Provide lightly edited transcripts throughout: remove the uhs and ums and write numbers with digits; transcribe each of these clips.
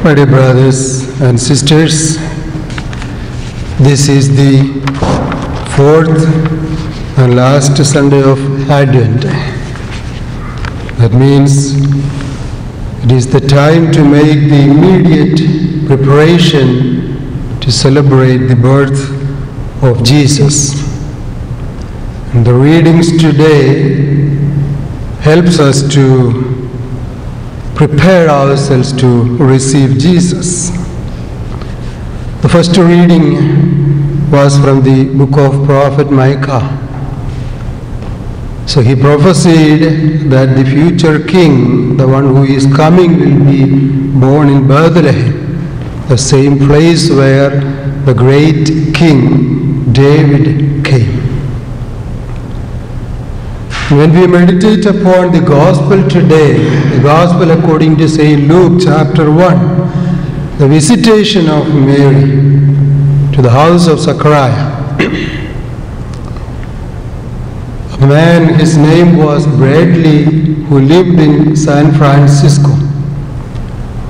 My dear brothers and sisters, this is the fourth and last Sunday of Advent. That means it is the time to make the immediate preparation to celebrate the birth of Jesus. And the readings today helps us to prepare ourselves to receive Jesus. The first reading was from the book of prophet Micah. So he prophesied that the future king, the one who is coming, will be born in Bethlehem, the same place where the great king David came. When we meditate upon the gospel today, the gospel according to St. Luke chapter 1, the visitation of Mary to the house of Zechariah. A man, his name was Bradley, who lived in San Francisco.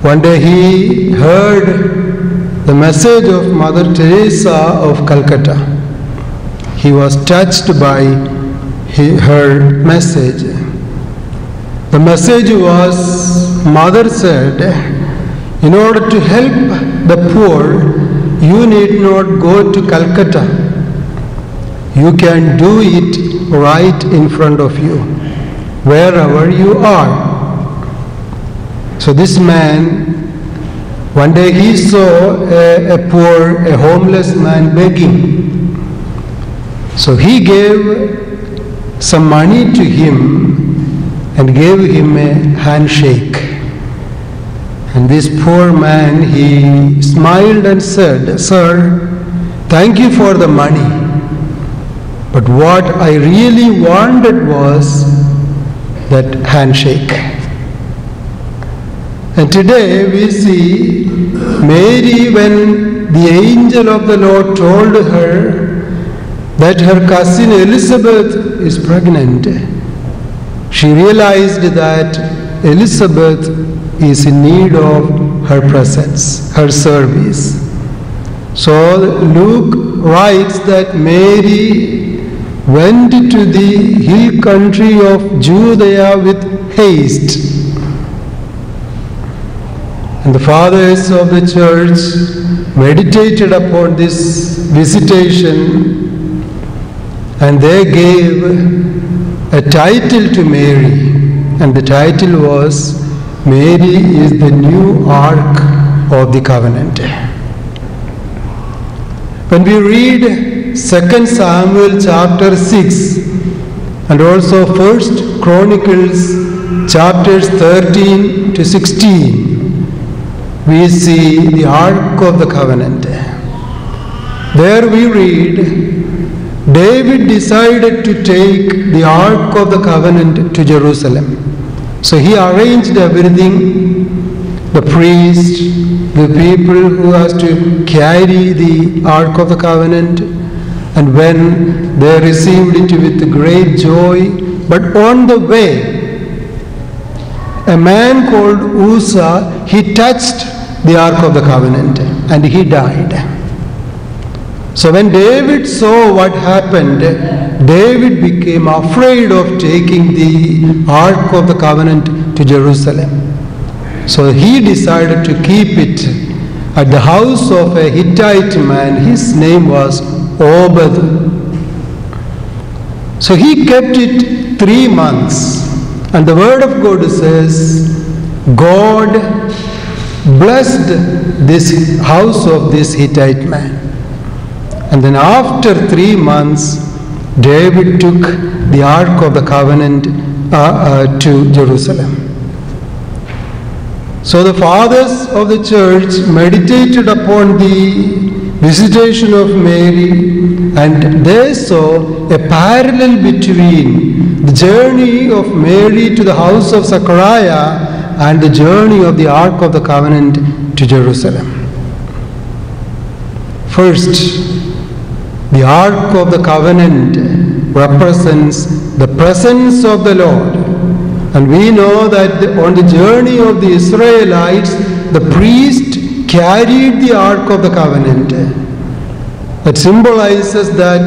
One day he heard the message of Mother Teresa of Calcutta. He was touched by her message. The message was, Mother said, in order to help the poor, you need not go to Calcutta. You can do it right in front of you, wherever you are. So this man, one day he saw a homeless man begging. So he gave some money to him and gave him a handshake. And this poor man, he smiled and said, "Sir, thank you for the money. But what I really wanted was that handshake." And today we see Mary, when the angel of the Lord told her that her cousin Elizabeth is pregnant, she realized that Elizabeth is in need of her presence, her service. So Luke writes that Mary went to the hill country of Judea with haste. And the fathers of the church meditated upon this visitation, and they gave a title to Mary, and the title was, Mary is the new Ark of the Covenant. When we read 2 Samuel chapter 6 and also 1 Chronicles chapters 13 to 16, we see the Ark of the Covenant. There we read, David decided to take the Ark of the Covenant to Jerusalem. So he arranged everything, the priest, the people who has to carry the Ark of the Covenant, and when they received it with great joy. But on the way, a man called Uzzah, he touched the Ark of the Covenant and he died. So when David saw what happened, David became afraid of taking the Ark of the Covenant to Jerusalem. So he decided to keep it at the house of a Hittite man. His name was Obed. So he kept it 3 months. And the word of God says, God blessed this house of this Hittite man. And then after 3 months, David took the Ark of the Covenant to Jerusalem. So the fathers of the church meditated upon the visitation of Mary, and they saw a parallel between the journey of Mary to the house of Zechariah and the journey of the Ark of the Covenant to Jerusalem. First, the Ark of the Covenant represents the presence of the Lord. And we know that on the journey of the Israelites, the priest carried the Ark of the Covenant. That symbolizes that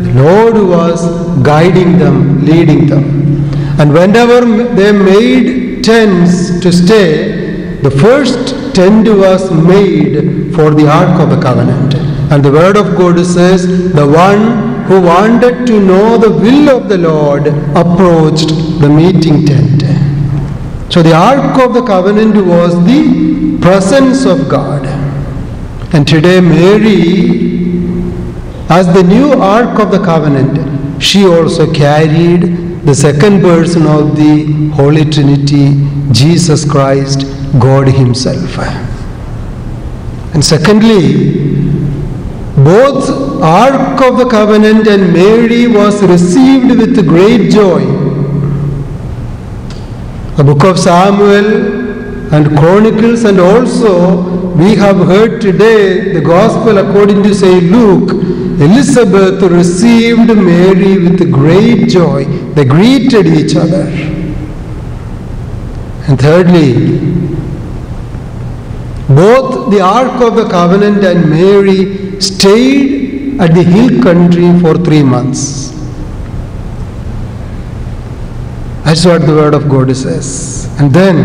the Lord was guiding them, leading them. And whenever they made tents to stay, the first tent was made for the Ark of the Covenant. And the Word of God says, the one who wanted to know the will of the Lord approached the meeting tent. So the Ark of the Covenant was the presence of God. And today Mary, as the new Ark of the Covenant, she also carried the second person of the Holy Trinity, Jesus Christ, God Himself. And secondly, both Ark of the Covenant and Mary was received with great joy. The book of Samuel and Chronicles, and also we have heard today the Gospel according to St. Luke, Elizabeth received Mary with great joy. They greeted each other. And thirdly, both the Ark of the Covenant and Mary stayed at the hill country for 3 months. That's what the Word of God says. And then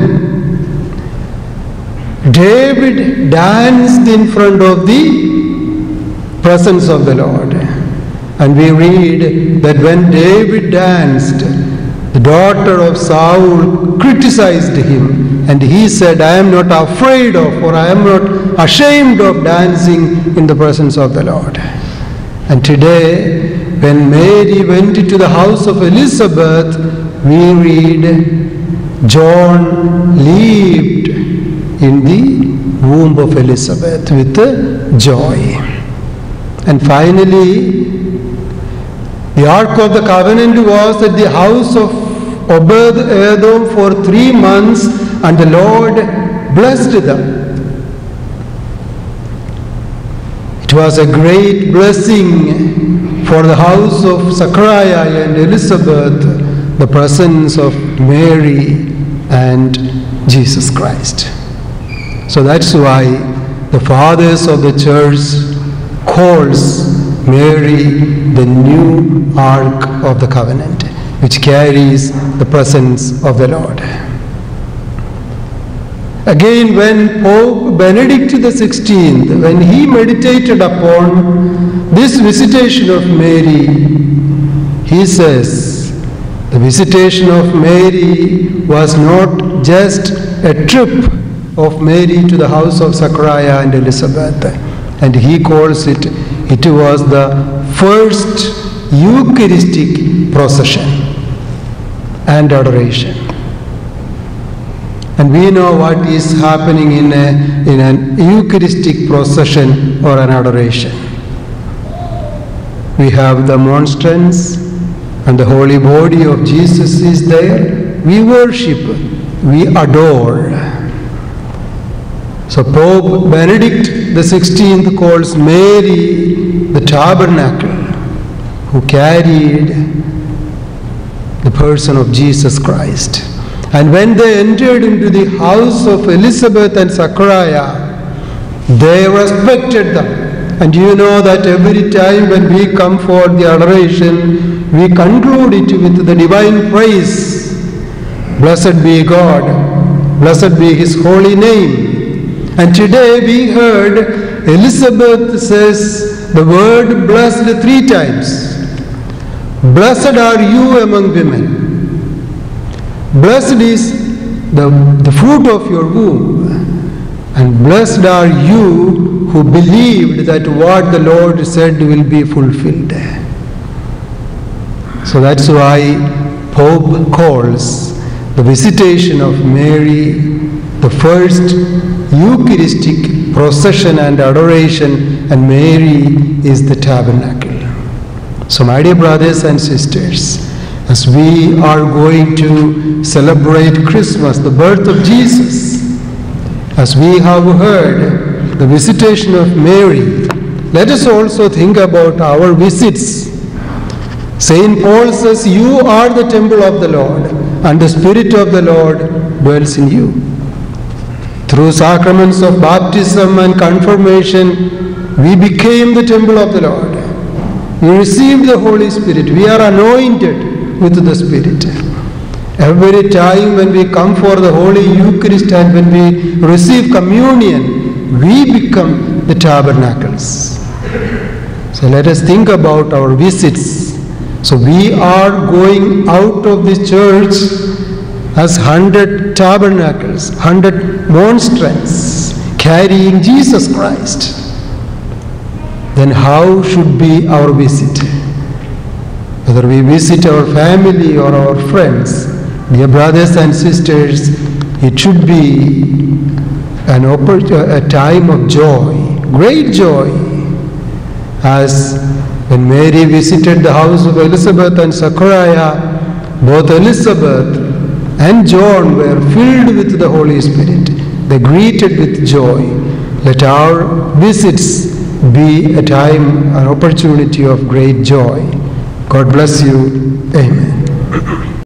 David danced in front of the presence of the Lord. And we read that when David danced, the daughter of Saul criticized him. And he said, I am not afraid of, or I am not ashamed of dancing in the presence of the Lord. And today, when Mary went to the house of Elizabeth, we read, John leaped in the womb of Elizabeth with joy. And finally, the Ark of the Covenant was at the house of Obed-Edom for 3 months, and the Lord blessed them. It was a great blessing for the house of Zechariah and Elizabeth, the presence of Mary and Jesus Christ. So that's why the fathers of the church calls Mary the new Ark of the Covenant, which carries the presence of the Lord. Again, when Pope Benedict XVI, when he meditated upon this visitation of Mary, he says, the visitation of Mary was not just a trip of Mary to the house of Zechariah and Elizabeth. And he calls it was the first Eucharistic procession and adoration. And we know what is happening in an Eucharistic procession or an adoration. We have the monstrance and the holy body of Jesus is there. We worship, we adore. So Pope Benedict XVI calls Mary the tabernacle who carried the person of Jesus Christ. And when they entered into the house of Elizabeth and Zechariah, they respected them. And you know that every time when we come for the adoration, we conclude it with the divine praise. Blessed be God, blessed be His holy name. And today we heard Elizabeth says the word blessed 3 times. Blessed are you among women. Blessed is the fruit of your womb. And blessed are you who believed that what the Lord said will be fulfilled. So that's why Pope calls the visitation of Mary the first Eucharistic procession and adoration, and Mary is the tabernacle. So my dear brothers and sisters, as we are going to celebrate Christmas, the birth of Jesus, as we have heard the visitation of Mary, let us also think about our visits. St. Paul says, you are the temple of the Lord, and the Spirit of the Lord dwells in you. Through sacraments of baptism and confirmation, we became the temple of the Lord. We received the Holy Spirit. We are anointed with the Spirit. Every time when we come for the Holy Eucharist and when we receive communion, we become the tabernacles. So let us think about our visits. So we are going out of this church as 100 tabernacles, 100 monstrance, carrying Jesus Christ. Then how should be our visit? Whether we visit our family or our friends, dear brothers and sisters, it should be a time of joy, great joy. As when Mary visited the house of Elizabeth and Zechariah, both Elizabeth and John were filled with the Holy Spirit. They greeted with joy. Let our visits be a time, an opportunity of great joy. God bless you. Amen.